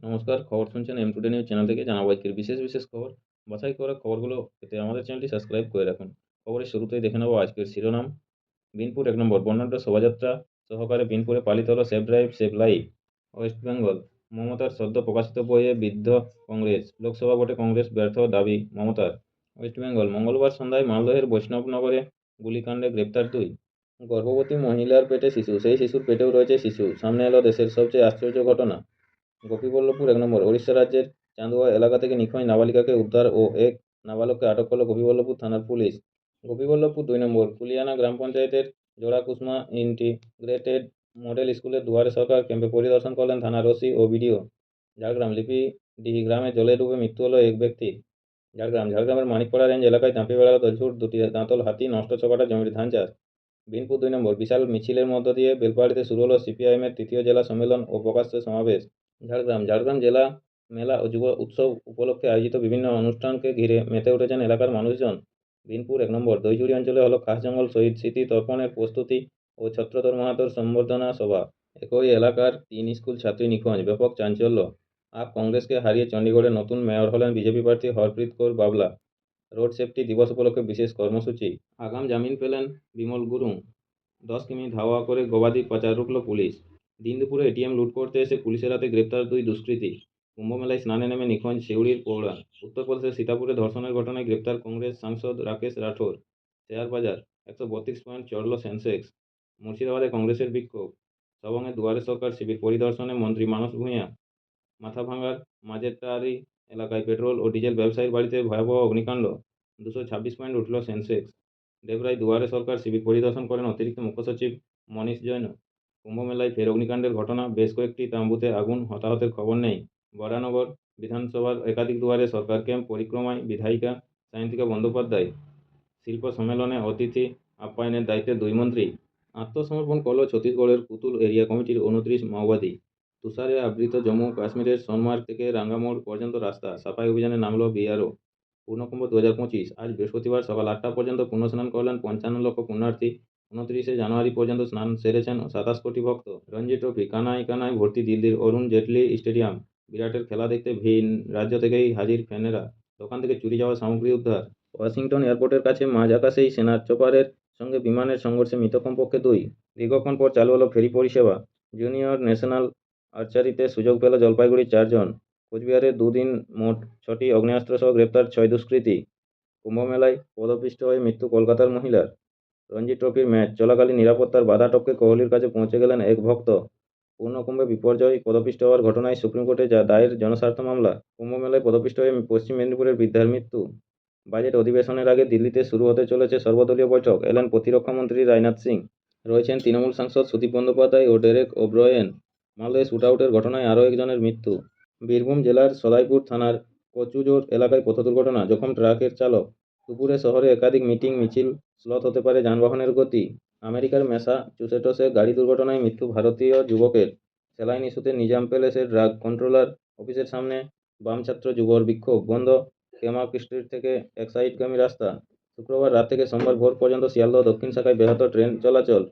নমস্কার, খবর শুনছেন এম টুডে নিউজ চ্যানেল থেকে। জানাবো আজকের বিশেষ খবর। বাছাই করা খবরগুলো পেতে আমাদের চ্যানেলটি সাবস্ক্রাইব করে রাখুন। খবরের শুরুতেই দেখে নেব আজকের শিরোনাম। বিনপুর ১ নম্বর বর্ণাঢ্য শোভাযাত্রা সহকারে বিনপুরে পালিত হলো save drive save life. West Bengal মমতার সদ্য প্রকাশিত বইয়ে বিদ্ধ কংগ্রেস, লোকসভা ভোটে কংগ্রেস ব্যর্থ দাবি মমতার। ওয়েস্ট বেঙ্গল মঙ্গলবার সন্ধ্যায় মালদহের বৈষ্ণবনগরে গুলিকাণ্ডে গ্রেপ্তার ২ গর্ভবতী মহিলার পেটে শিশু, সেই শিশুর পেটেও রয়েছে শিশু। সামনে এলো দেশের সবচেয়ে আশ্চর্য ঘটনা। গোপীবল্লভপুর ১ নম্বর ওড়িশা রাজ্যের চান্দুয়া এলাকা থেকে নিখোঁজ নাবালিকাকে উদ্ধার ও এক নাবালককে আটক করল গোপীবল্লভপুর থানার পুলিশ। গোপীবল্লভপুর ২ নম্বর কুলিয়ানা গ্রাম পঞ্চায়েতের জোড়াকুসমা ইন্টিগ্রেটেড মডেল স্কুলের দুয়ারে সরকার ক্যাম্পে পরিদর্শন করলেন থানার ওসি ও বিডিও। ঝাড়গ্রাম লিপিডিহি গ্রামে জলে ডুবে মৃত্যু হলো এক ব্যক্তির। ঝাড়গ্রামের মানিকপাড়া রেঞ্জ এলাকায় দাঁপিয়ে বেড়ালো দলছুট দুটি দাঁতল হাতি, নষ্ট ছকাটা জমির ধান চাষ। বিনপুর ২ নম্বর বিশাল মিছিলের মধ্য দিয়ে বেলপাহাড়িতে শুরু হলো সিপিআইএমের তৃতীয় জেলা সম্মেলন ও প্রকাশ্য সমাবেশ। ঝাড়গ্রাম জেলা মেলা ও যুব উৎসব উপলক্ষে আয়োজিত বিভিন্ন অনুষ্ঠানকে ঘিরে মেতে উঠেছেন এলাকার মানুষজন। বিনপুর ১ নম্বর দইজুড়ি অঞ্চলে হলো খাসজঙ্গল শহীদ স্মৃতি তর্পণের প্রস্তুতি ও ছত্রধর মাহাতোর সম্বর্ধনা সভা। একই এলাকার ৩ স্কুল ছাত্রী নিখোঁজ, ব্যাপক চাঞ্চল্য। আপ কংগ্রেসকে হারিয়ে চণ্ডীগড়ে নতুন মেয়র হলেন বিজেপি প্রার্থী হরপ্রীত কৌর বাবলা। রোড সেফটি দিবস উপলক্ষে বিশেষ কর্মসূচি। আগাম জামিন পেলেন বিমল গুরুং। ১০ কিমি ধাওয়া করে গবাদি পাচার রুখল পুলিশ। দিন দুপুরে এটিএম লুট করতে এসে পুলিশের হাতে গ্রেপ্তার ২ দুষ্কৃতী। কুম্ভমেলায় স্নানে নেমে নিখোঁজ সিউড়ির প্রৌঢ়া। উত্তরপ্রদেশের সীতাপুরে ধর্ষণের ঘটনায় গ্রেপ্তার কংগ্রেস সাংসদ রাকেশ রাঠোর। শেয়ার বাজার ১৩২ পয়েন্ট চড়ল সেন্সেক্স। মুর্শিদাবাদে কংগ্রেসের বিক্ষোভ। সবংয়ের দুয়ারে সরকার শিবির পরিদর্শনে মন্ত্রী মানস ভূঁইয়া। মাথাভাঙার মাঝেরটারি এলাকায় পেট্রোল ও ডিজেল ব্যবসায়ীর বাড়িতে ভয়াবহ অগ্নিকাণ্ড। ২২৬ পয়েন্ট উঠল সেন্সেক্স। দেবরায় দুয়ারে সরকার শিবির পরিদর্শন করেন অতিরিক্ত মুখ্য সচিব মনীষ জৈন। কুম্ভমেলায় ফের অগ্নিকাণ্ডের ঘটনা, বেশ কয়েকটি তাঁবুতে আগুন, হতাহতের খবর নেই। বরানগর বিধানসভার একাধিক দুয়ারে সরকার ক্যাম্প পরিক্রমায় বিধায়িকা সায়ন্তিকা বন্দ্যোপাধ্যায়। শিল্প সম্মেলনে অতিথি আপ্যায়নের দায়িত্বে ২ মন্ত্রী। আত্মসমর্পণ করল ছত্তিশগড়ের পুতুল এরিয়া কমিটির ২৯ মাওবাদী। তুষারে আবৃত জম্মু ও কাশ্মীরের সোনমার্গ থেকে রাঙ্গামোড় পর্যন্ত রাস্তা সাফাই অভিযানে নামল বিআরও। পূর্ণকুম্ভ ২০২৫ আজ বৃহস্পতিবার সকাল ৮টা পর্যন্ত পুণ্যস্নান করলেন ৫৫ লক্ষ পুণ্যার্থী। ২৯শে জানুয়ারি পর্যন্ত স্নান সেরেছেন ২৭ কোটি ভক্ত। রঞ্জি ট্রফি কানায় কানায় ভর্তি দিল্লির অরুণ জেটলি স্টেডিয়াম। বিরাটের খেলা দেখতে ভিন রাজ্য থেকেই হাজির ফ্যানেরা। দোকান থেকে চুরি যাওয়া সামগ্রী উদ্ধার। ওয়াশিংটন এয়ারপোর্টের কাছে মাঝ আকাশেই সেনার চপারের সঙ্গে বিমানের সংঘর্ষে মৃত কমপক্ষে ২। দীর্ঘক্ষণ পর চালু হলো ফেরি পরিষেবা। জুনিয়র ন্যাশনাল আর্চারিতে সুযোগ পেল জলপাইগুড়ির ৪ জন। কোচবিহারে দুদিন মোট ৬টি আগ্নেয়াস্ত্রসহ গ্রেপ্তার ৬ দুষ্কৃতী। কুম্ভমেলায় পদপিষ্ট হয়ে মৃত্যু কলকাতার মহিলার। রঞ্জি ট্রফির ম্যাচ চলাকালীন নিরাপত্তার বাধা টপকে কোহলির কাছে পৌঁছে গেলেন এক ভক্ত। পূর্ণকুম্ভে বিপর্যয়, পদপিষ্ট হওয়ার ঘটনায় সুপ্রিম কোর্টে দায়ের জনস্বার্থ মামলা। কুম্ভমেলায় পদপিষ্ট হয়ে পশ্চিম মেদিনীপুরের বৃদ্ধার মৃত্যু। বাজেট অধিবেশনের আগে দিল্লিতে শুরু হতে চলেছে সর্বদলীয় বৈঠক, এলেন প্রতিরক্ষামন্ত্রী রাজনাথ সিং। রয়েছেন তৃণমূল সাংসদ সুদীপ বন্দ্যোপাধ্যায় ও ডেরেক ওব্রয়েন। মালদহে শুটআউটের ঘটনায় আরও একজনের মৃত্যু। বীরভূম জেলার সদাইপুর থানার কচুজোর এলাকায় পথ দুর্ঘটনা, জখম ট্রাকের চালক। দুপুরে শহরে একাধিক মিটিং মিছিল, স্লথ হতে পারে যানবাহনের গতি। আমেরিকার ম্যাসাচুসেটসে গাড়ি দুর্ঘটনায় মৃত্যু ভারতীয় যুবকের। স্যালাইন ইস্যুতে নিজাম প্যালেসের ড্রাগ কন্ট্রোলার অফিসের সামনে বাম ছাত্র যুবর বিক্ষোভ, বন্ধ কেমাক স্ট্রিট থেকে এক্সাইডগামী রাস্তা। শুক্রবার রাত থেকে সোমবার ভোর পর্যন্ত শিয়ালদহ দক্ষিণ শাখায় ব্যাহত ট্রেন চলাচল।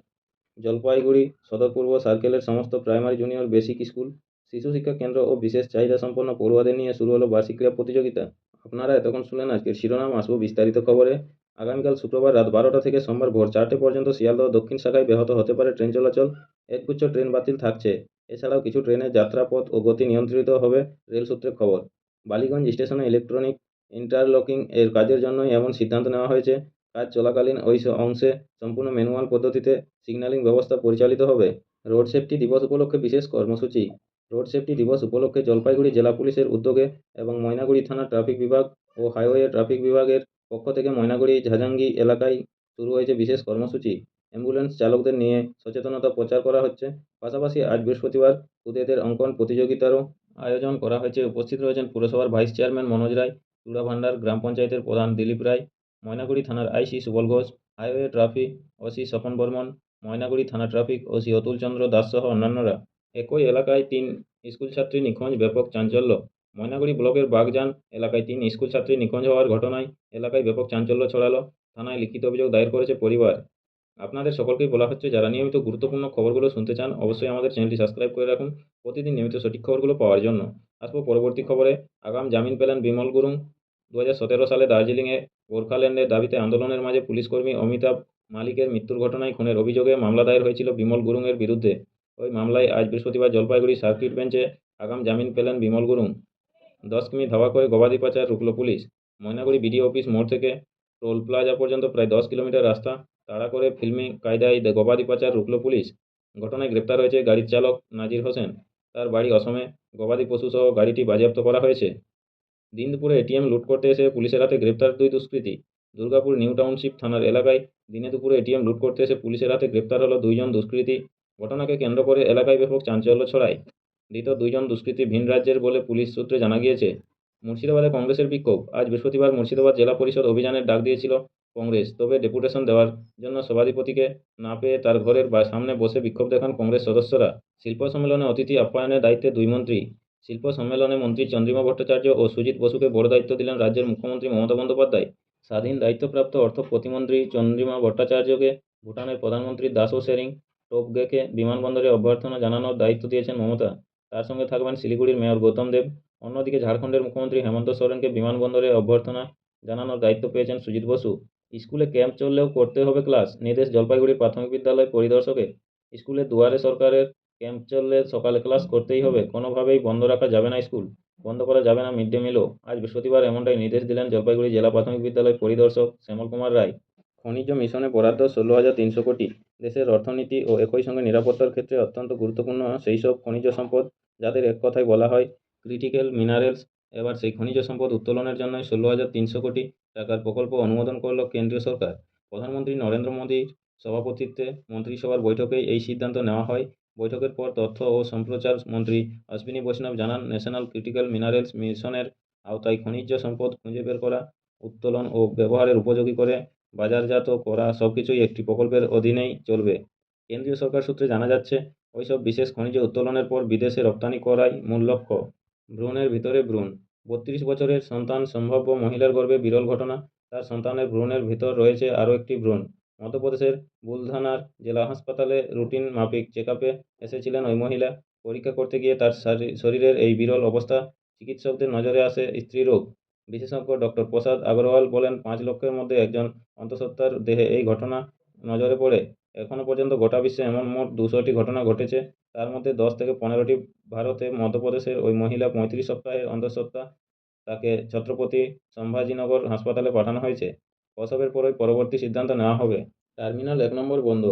জলপাইগুড়ি সদর পূর্ব সার্কেলের সমস্ত প্রাইমারি জুনিয়র বেসিক স্কুল, শিশু শিক্ষা কেন্দ্র ও বিশেষ চাহিদা সম্পন্ন পড়ুয়াদের নিয়ে শুরু হলো বার্ষিক ক্রীড়া প্রতিযোগিতা। আপনারা এতক্ষণ শুনলেন আজকের শিরোনাম, আসবো বিস্তারিত খবরে। আগামীকাল শুক্রবার রাত ১২টা থেকে সোমবার ভোর ৪টে পর্যন্ত শিয়ালদহ দক্ষিণ শাখায় ব্যাহত হতে পারে ট্রেন চলাচল। একগুচ্ছ ট্রেন বাতিল থাকছে। এছাড়াও কিছু ট্রেনের যাত্রাপথ ও গতি নিয়ন্ত্রিত হবে রেল সূত্রে খবর। বালিগঞ্জ স্টেশনে ইলেকট্রনিক ইন্টারলকিং এর কাজের জন্যই এমন সিদ্ধান্ত নেওয়া হয়েছে। কাজ চলাকালীন ওই অংশে সম্পূর্ণ ম্যানুয়াল পদ্ধতিতে সিগন্যালিং ব্যবস্থা পরিচালিত হবে। রোড সেফটি দিবস উপলক্ষে বিশেষ কর্মসূচি। রোড সেফটি দিবস উপলক্ষে জলপাইগুড়ি জেলা পুলিশের উদ্যোগে এবং ময়নাগুড়ি থানা ট্রাফিক বিভাগ ও হাইওয়ে ট্রাফিক বিভাগের পক্ষ থেকে ময়নাগুড়ি ঝাজাঙ্গি এলাকায় শুরু হয়েছে বিশেষ কর্মসূচি। অ্যাম্বুলেন্স চালকদের নিয়ে সচেতনতা প্রচার করা হচ্ছে। পাশাপাশি আজ বৃহস্পতিবার খুদেদের অঙ্কন প্রতিযোগিতারও আয়োজন করা হয়েছে। উপস্থিত রয়েছেন পুরসভার ভাইস চেয়ারম্যান মনোজ রায়, চূড়াভান্ডার গ্রাম পঞ্চায়েতের প্রধান দিলীপ রায়, ময়নাগুড়ি থানার I C Subal Ghosh, highway traffic O C Swapan Barman, Maynaguri থানা ট্রাফিক ওসি অতুল চন্দ্র দাস সহ অন্যান্যরা। একই এলাকায় ৩ স্কুলছাত্রী নিখোঁজ, ব্যাপক চাঞ্চল্য। ময়নাগুড়ি ব্লকের বাগজান এলাকায় ৩ স্কুলছাত্রী নিখোঁজ হওয়ার ঘটনায় এলাকায় ব্যাপক চাঞ্চল্য ছড়ালো। থানায় লিখিত অভিযোগ দায়ের করেছে পরিবার। আপনাদের সকলকেই বলা হচ্ছে, যারা নিয়মিত গুরুত্বপূর্ণ খবরগুলো শুনতে চান অবশ্যই আমাদের চ্যানেলটি সাবস্ক্রাইব করে রাখুন প্রতিদিন নিয়মিত সঠিক খবরগুলো পাওয়ার জন্য। আসবো পরবর্তী খবরে। আগাম জামিন পেলেন বিমল গুরুং। 2017 সালে দার্জিলিংয়ে গোর্খাল্যান্ডের দাবিতে আন্দোলনের মাঝে পুলিশকর্মী অমিতাভ মালিকের মৃত্যুর ঘটনায় খুনের অভিযোগে মামলা দায়ের হয়েছিল বিমল গুরুংয়ের বিরুদ্ধে। ওই মামলায় আজ বৃহস্পতিবার জলপাইগুড়ি সার্কিট বেঞ্চে আগাম জামিন পেলেন বিমল গুরুং। 10 কিমি ধাওয়া করে গবাদি পাচার রুখল পুলিশ। ময়নাগুড়ি বিডিও অফিস মোড় থেকে টোল প্লাজা পর্যন্ত প্রায় 10 কিলোমিটার রাস্তা তাড়া করে ফিল্মি কায়দায় গবাদি পাচার রুখল পুলিশ। ঘটনায় গ্রেপ্তার হয়েছে গাড়ির চালক নাজির হোসেন। তার বাড়ি অসমে। গবাদি পশুসহ গাড়িটি বাজেয়াপ্ত করা হয়েছে। দিন দুপুরে এটিএম লুট করতে এসে পুলিশের হাতে গ্রেপ্তার 2 দুষ্কৃতী। দুর্গাপুর নিউ টাউনশিপ থানার এলাকায় দিনে দুপুরে এটিএম লুট করতে এসে পুলিশের হাতে গ্রেপ্তার হলো 2 জন দুষ্কৃতী। ঘটনাকে কেন্দ্র করে এলাকায় ব্যাপক চাঞ্চল্য ছড়ায়। ধৃত 2 জন দুষ্কৃতী ভিন রাজ্যের বলে পুলিশ সূত্রে জানা গিয়েছে। মুর্শিদাবাদে কংগ্রেসের বিক্ষোভ। আজ বৃহস্পতিবার মুর্শিদাবাদ জেলা পরিষদ অভিযানের ডাক দিয়েছিল কংগ্রেস। তবে ডেপুটেশন দেওয়ার জন্য সভাধিপতিকে না পেয়ে তার ঘরের সামনে বসে বিক্ষোভ দেখান কংগ্রেস সদস্যরা। শিল্প সম্মেলনে অতিথি আপ্যায়নের দায়িত্বে 2 মন্ত্রী। শিল্প সম্মেলনে মন্ত্রী চন্দ্রিমা ভট্টাচার্য ও সুজিত বসুকে বড় দায়িত্ব দিলেন রাজ্যের মুখ্যমন্ত্রী মমতা বন্দ্যোপাধ্যায়। স্বাধীন দায়িত্বপ্রাপ্ত অর্থ প্রতিমন্ত্রী চন্দ্রিমা ভট্টাচার্যকে ভুটানের প্রধানমন্ত্রী দাশো সেরিং টোবগেকে বিমানবন্দরে অভ্যর্থনা জানানোর দায়িত্ব দিয়েছেন মমতা। তার সঙ্গে থাকবেন শিলিগুড়ির মেয়র গৌতম দেব। অন্যদিকে ঝাড়খণ্ডের মুখ্যমন্ত্রী হেমন্ত সোরেনকে বিমানবন্দরে অভ্যর্থনা জানানোর দায়িত্ব পেয়েছেন সুজিত বসু। স্কুলে ক্যাম্প চললেও করতে হবে ক্লাস, নির্দেশ জলপাইগুড়ি প্রাথমিক বিদ্যালয় পরিদর্শকের। স্কুলে দুয়ারে সরকারের ক্যাম্প চললে সকালে ক্লাস করতেই হবে, কোনোভাবেই বন্ধ রাখা যাবে না স্কুল, বন্ধ করা যাবে না মিড ডে মিলও। আজ বৃহস্পতিবার এমনটাই নির্দেশ দিলেন জলপাইগুড়ি জেলা প্রাথমিক বিদ্যালয় পরিদর্শক শ্যামল কুমার রায়। খনিজ মিশনে বরাদ্দ 16,300 কোটি। দেশের অর্থনীতি ও একই সঙ্গে নিরাপত্তার ক্ষেত্রে অত্যন্ত গুরুত্বপূর্ণ সেই সব খনিজ সম্পদ যাদের এক কথায় বলা হয় ক্রিটিক্যাল মিনারেলস। এবার সেই খনিজ সম্পদ উত্তোলনের জন্য 16,300 কোটি টাকার প্রকল্প অনুমোদন করল কেন্দ্রীয় সরকার। প্রধানমন্ত্রী নরেন্দ্র মোদীর সভাপতিত্বে মন্ত্রিসভার বৈঠকেই এই সিদ্ধান্ত নেওয়া হয়। বৈঠকের পর তথ্য ও সম্প্রচার মন্ত্রী অশ্বিনী বৈষ্ণব জানান, ন্যাশনাল ক্রিটিক্যাল মিনারেলস মিশনের আওতায় খনিজ সম্পদ খুঁজে বের করা, উত্তোলন ও ব্যবহারের উপযোগী করে বাজারজাত করা সবকিছুই একটি প্রকল্পের অধীনেই চলবে। কেন্দ্রীয় সরকার সূত্রে জানা যাচ্ছে, ওইসব বিশেষ খনিজ উত্তোলনের পর বিদেশে রপ্তানি করাই মূল লক্ষ্য। ভ্রূণের ভিতরে ভ্রূণ। 32 বছরের সন্তান সম্ভাব্য মহিলার গর্ভে বিরল ঘটনা। তার সন্তানের ভ্রূণের ভিতর রয়েছে আরও একটি ভ্রূণ। মধ্যপ্রদেশের বুলধানার জেলা হাসপাতালে রুটিন মাফিক চেকআপে এসেছিলেন ওই মহিলা। পরীক্ষা করতে গিয়ে তার শরীরের এই বিরল অবস্থা চিকিৎসকদের নজরে আসে স্ত্রীরোগ বিশেষজ্ঞ ডক্টর প্রসাদ আগরওয়াল বলেন, 5 লক্ষের মধ্যে একজন অন্তঃসত্ত্বার দেহে এই ঘটনা নজরে পড়ে। এখনও পর্যন্ত গোটা বিশ্বে এমন মোট 200টি ঘটনা ঘটেছে। তার মধ্যে 10 থেকে 15টি ভারতে। মধ্যপ্রদেশের ওই মহিলা 35 সপ্তাহের অন্তঃসত্ত্বা। তাকে ছত্রপতি সম্ভাজিনগর হাসপাতালে পাঠানো হয়েছে। প্রসবের পরই পরবর্তী সিদ্ধান্ত নেওয়া হবে। টার্মিনাল 1 নম্বর বন্ধ।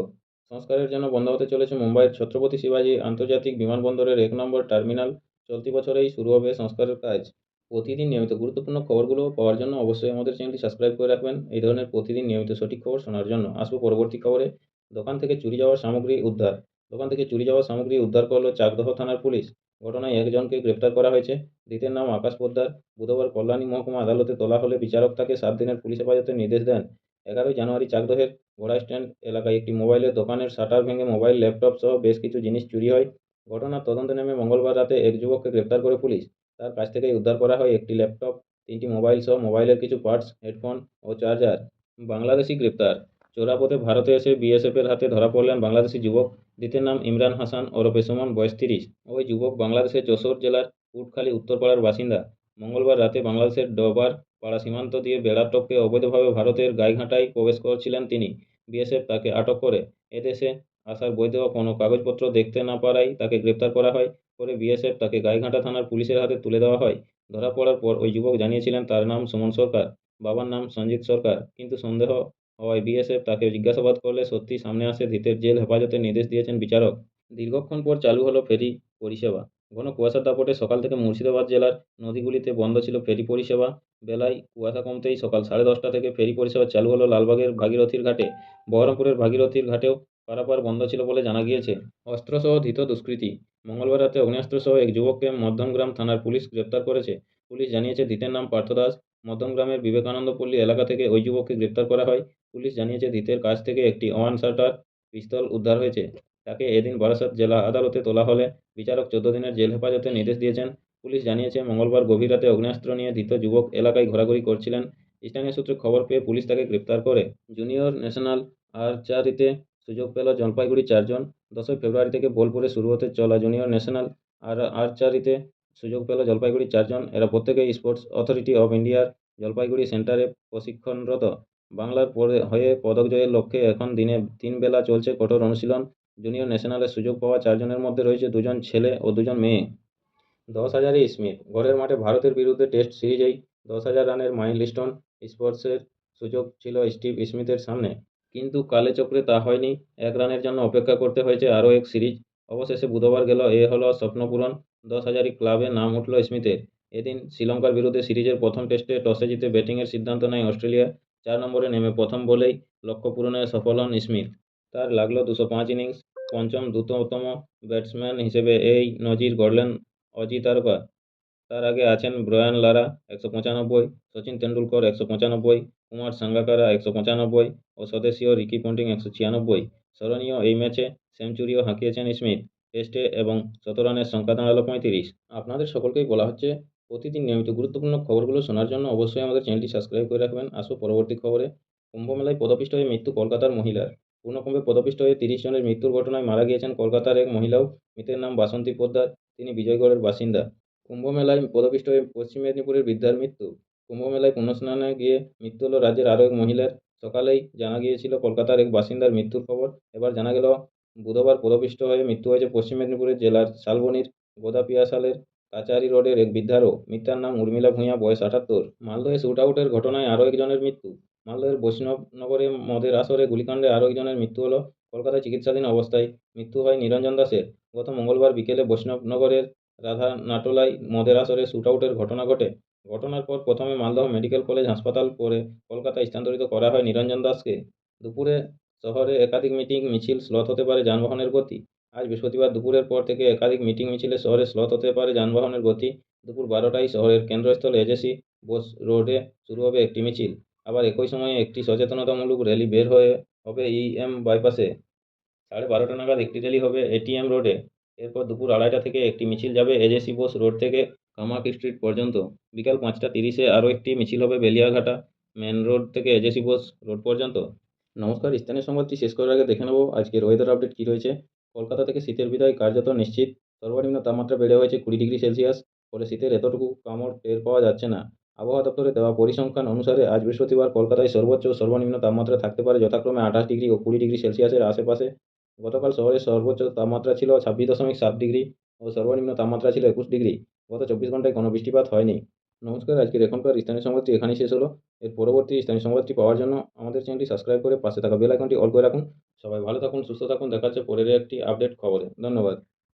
সংস্কারের জন্য বন্ধ হতে চলেছে মুম্বাইয়ের ছত্রপতি শিবাজি আন্তর্জাতিক বিমানবন্দরের 1 নম্বর টার্মিনাল। চলতি বছরেই শুরু হবে সংস্কারের কাজ। প্রতিদিন নিয়মিত গুরুত্বপূর্ণ খবরগুলো পাওয়ার জন্য অবশ্যই আমাদের চ্যানেলটি সাবস্ক্রাইব করে রাখবেন। এই ধরনের প্রতিদিন নিয়মিত সঠিক খবর শোনার জন্য। আসবো পরবর্তী খবরে। দোকান থেকে চুরি যাওয়া সামগ্রী উদ্ধার। দোকান থেকে চুরি যাওয়া সামগ্রী উদ্ধার করল চাকদহ থানার পুলিশ। ঘটনায় একজনকে গ্রেপ্তার করা হয়েছে। ধৃতের নাম আকাশ পোদ্দার। বুধবার কল্যাণী মহকুমা আদালতে তোলা হলে বিচারক তাকে 7 দিনের পুলিশ হেফাজতের নির্দেশ দেন। 11 জানুয়ারি চাকদহের ঘোড়া স্ট্যান্ড এলাকায় একটি মোবাইলের দোকানের শাটার ভেঙে মোবাইল, ল্যাপটপ সহ বেশ কিছু জিনিস চুরি হয়। ঘটনার তদন্তে নেমে মঙ্গলবার রাতে এক যুবককে গ্রেপ্তার করে পুলিশ। তার কাছ থেকেই উদ্ধার করা হয় একটি ল্যাপটপ, 3টি মোবাইল সহ মোবাইলের কিছু পার্টস, হেডফোন ও চার্জার। বাংলাদেশি গ্রেপ্তার। চোরাপথে ভারতে এসে বিএসএফের হাতে ধরা পড়লেন বাংলাদেশি যুবক। ধৃতের নাম ইমরান হাসান ওরফে সুমন, বয়স 30। ওই যুবক বাংলাদেশের যশোর জেলার উটখালি উত্তরপাড়ার বাসিন্দা। মঙ্গলবার রাতে বাংলাদেশের ডোবার পাড়া সীমান্ত দিয়ে বেড়া টপকে অবৈধভাবে ভারতের গাইঘাটায় প্রবেশ করছিলেন তিনি। বিএসএফ তাকে আটক করে। এদেশে আসার বৈধ কোনো কাগজপত্র দেখতে না পারায় তাকে গ্রেপ্তার করা হয়। পরে বিএসএফ তাকে গাইঘাটা থানার পুলিশের হাতে তুলে দেওয়া হয়। ধরা পড়ার পর ওই যুবক জানিয়েছিলেন তার নাম সুমন সরকার, বাবার নাম সঞ্জিত সরকার। কিন্তু সন্দেহ হওয়ায় বিএসএফ তাকে জিজ্ঞাসাবাদ করলে সত্যি সামনে আসে ধৃতের জেল হেফাজতের নির্দেশ দিয়েছেন বিচারক। দীর্ঘক্ষণ পর চালু হলো ফেরি পরিষেবা। ঘন কুয়াশার দাপটে সকাল থেকে মুর্শিদাবাদ জেলার নদীগুলিতে বন্ধ ছিল ফেরি পরিষেবা। বেলায় কুয়াশা কমতেই সকাল 10:30টা থেকে ফেরি পরিষেবা চালু হলো লালবাগের ভাগীরথীর ঘাটে। বহরমপুরের ভাগীরথীর ঘাটেও পারাপার বন্ধ ছিল বলে জানা গিয়েছে। অস্ত্রসহ ধৃত দুষ্কৃতী। মঙ্গলবার রাতে অগ্নেয়াস্ত্রসহ এক যুবককে মধ্যমগ্রাম থানার পুলিশ গ্রেপ্তার করেছে। পুলিশ জানিয়েছে ধৃতের নাম পার্থ দাস। মধ্যমগ্রামের বিবেকানন্দ পল্লী এলাকা থেকে ওই যুবককে গ্রেপ্তার করা হয়। পুলিশ জানিয়েছে ধৃতের কাছ থেকে একটি ওয়ান শাটার পিস্তল উদ্ধার হয়েছে। তাকে এদিন বারাসত জেলা আদালতে তোলা হলে বিচারক 14 দিনের জেল হেফাজতের নির্দেশ দিয়েছেন। পুলিশ জানিয়েছে মঙ্গলবার গভীর রাতে অগ্নেয়াস্ত্র নিয়ে ধৃত যুবক এলাকায় ঘোরাঘুরি করছিলেন। স্থানীয় সূত্রে খবর পেয়ে পুলিশ তাকে গ্রেপ্তার করে। জুনিয়র ন্যাশনাল আর্চারিতে সুযোগ পেল জলপাইগুড়ির 4 জন। 10ই ফেব্রুয়ারি থেকে বোলপুরে শুরু হতে চলা জুনিয়র ন্যাশনাল আর্চারিতে সুযোগ পেল জলপাইগুড়ির 4 জন। এরা প্রত্যেকেই স্পোর্টস অথরিটি অফ ইন্ডিয়ার জলপাইগুড়ি সেন্টারে প্রশিক্ষণরত। বাংলার হয়ে পদক জয়ের লক্ষ্যে এখন দিনে 3 বেলা চলছে কঠোর অনুশীলন। জুনিয়র ন্যাশনালের সুযোগ পাওয়া 4 জনের মধ্যে রয়েছে 2 জন ছেলে ও 2 জন মেয়ে। 10,000-এ স্মিথ। ঘরের মাঠে ভারতের বিরুদ্ধে টেস্ট সিরিজেই 10,000 রানের মাইলস্টোন স্পর্শের সুযোগ ছিল স্টিভ স্মিথের সামনে, কিন্তু কালচক্রে তা হয়নি। 1 রানের জন্য অপেক্ষা করতে হয়েছে আরও এক সিরিজ। অবশেষে বুধবার গেল এ হলো স্বপ্নপূরণ। 10,000 ক্লাবে নাম উঠল স্মিথের। এদিন শ্রীলঙ্কার বিরুদ্ধে সিরিজের প্রথম টেস্টে টসে জিতে ব্যাটিংয়ের সিদ্ধান্ত নেয় অস্ট্রেলিয়া। 4 নম্বরে নেমে প্রথম বলেই লক্ষ্য পূরণে সফল হন স্মিথ। তার লাগল 205 ইনিংস। পঞ্চম দ্রুততম ব্যাটসম্যান হিসেবে এই নজির গড়লেন অজি তারকা। তার আগে আছেন ব্রায়ান লারা 195, সচিন তেন্ডুলকর 195, কুমার সাঙ্গাকারা 195 ও স্বদেশীয় রিকি পন্টিং 196। স্মরণীয় এই ম্যাচে সেঞ্চুরিও হাঁকিয়েছেন স্মিথ। টেস্টে এবং 100 রানের সংখ্যা দাঁড়ালো 35। আপনাদের সকলকেই বলা হচ্ছে প্রতিদিন নিয়মিত গুরুত্বপূর্ণ খবরগুলো শোনার জন্য অবশ্যই আমাদের চ্যানেলটি সাবস্ক্রাইব করে রাখবেন। আসো পরবর্তী খবরে। কুম্ভমেলায় পদপিষ্ট হয়ে মৃত্যু কলকাতার মহিলার। পূর্ণকুম্ভে পদপিষ্ট হয়ে 30 জনের মৃত্যুর ঘটনায় মারা গিয়েছেন কলকাতার এক মহিলাও। মৃতের নাম বাসন্তী পোদ্দার। তিনি বিজয়গড়ের বাসিন্দা। কুম্ভমেলায় পদপিষ্ট হয়ে পশ্চিম মেদিনীপুরের বৃদ্ধার মৃত্যু। কুম্ভমেলায় পুণ্যস্নানে গিয়ে মৃত্যু হল রাজ্যের আরও এক মহিলার। সকালেই জানা গিয়েছিল কলকাতার এক বাসিন্দার মৃত্যুর খবর। এবার জানা গেল বুধবার পদপিষ্ট হয়ে মৃত্যু হয়েছে পশ্চিম মেদিনীপুরের জেলার শালবনির গোদাপিয়াশালের কাচারি রোডের এক বৃদ্ধারও। মৃতার নাম উর্মিলা ভূঁইয়া, বয়স 78। মালদহে শুট আউটের ঘটনায় আরও একজনের মৃত্যু। মালদহের বৈষ্ণবনগরে মদের আসরে গুলিকাণ্ডে আরও একজনের মৃত্যু হল। কলকাতায় চিকিৎসাধীন অবস্থায় মৃত্যু হয় নিরঞ্জন দাসের। গত মঙ্গলবার বিকেলে বৈষ্ণবনগরের রাধানাটোলায় মদের আসরে শুট আউটের ঘটনা ঘটে। ঘটনার পর প্রথমে মালদহ মেডিকেল কলেজ হাসপাতাল, পরে কলকাতায় স্থানান্তরিত করা হয় নিরঞ্জন দাসকে। দুপুরে শহরে একাধিক মিটিং মিছিল স্লথ হতে পারে যানবাহনের গতি। আজ বৃহস্পতিবার দুপুরের পর থেকে একাধিক মিটিং মিছিলে শহরে স্লথ হতে পারে যানবাহনের গতি। দুপুর 12টায় শহরের কেন্দ্রস্থল এজেসি বোস রোডে শুরু হবে একটি মিছিল। আবার একই সময়ে একটি সচেতনতামূলক র্যালি বের হবে বাইপাসে। 12:30 নাগাদ একটি র্যালি হবে এটিএম রোডে। এরপর দুপুর 2:30 থেকে একটি মিছিল যাবে এজেসি বোস রোড থেকে কামাক স্ট্রিট পর্যন্ত। বিকাল 5:30-এ আরও একটি মিছিল হবে বেলিয়াঘাটা মেন রোড থেকে এজেসি বোস রোড পর্যন্ত। নমস্কার, স্থানীয় সংবাদটি শেষ করার আগে দেখে নেব আজকের ওয়েদার আপডেট কী রয়েছে। কলকাতা থেকে শীতের বিদায় কার্যত নিশ্চিত। সর্বনিম্ন তাপমাত্রা বেড়ে হয়েছে 20 ডিগ্রি সেলসিয়াস। ফলে শীতের এতটুকু কামড় টের পাওয়া যাচ্ছে না। আবহাওয়া দপ্তরের দেওয়া পরিসংখ্যান অনুসারে আজ বৃহস্পতিবার কলকাতায় সর্বোচ্চ ও সর্বনিম্ন তাপমাত্রা থাকতে পারে যথাক্রমে 28 ডিগ্রি ও 20 ডিগ্রি সেলসিয়াসের আশেপাশে। গতকাল শহরের সর্বোচ্চ তাপমাত্রা ছিল 26.7 ডিগ্রি ও সর্বনিম্ন তাপমাত্রা ছিল 21 ডিগ্রি। গত 24 ঘন্টায় কোনো বৃষ্টিপাত হয়নি। নমস্কার, আজকের এখনকার স্থানীয় সংবাদটি এখানেই শেষ হলো। এর পরবর্তী স্থানীয় সংবাদটি পাওয়ার জন্য আমাদের চ্যানেলটি সাবস্ক্রাইব করে পাশে থাকা বেল আইকনটি অল করে রাখুন। সবাই ভালো থাকুন, সুস্থ থাকুন। দেখা হচ্ছে পরের একটি আপডেট খবরে। ধন্যবাদ।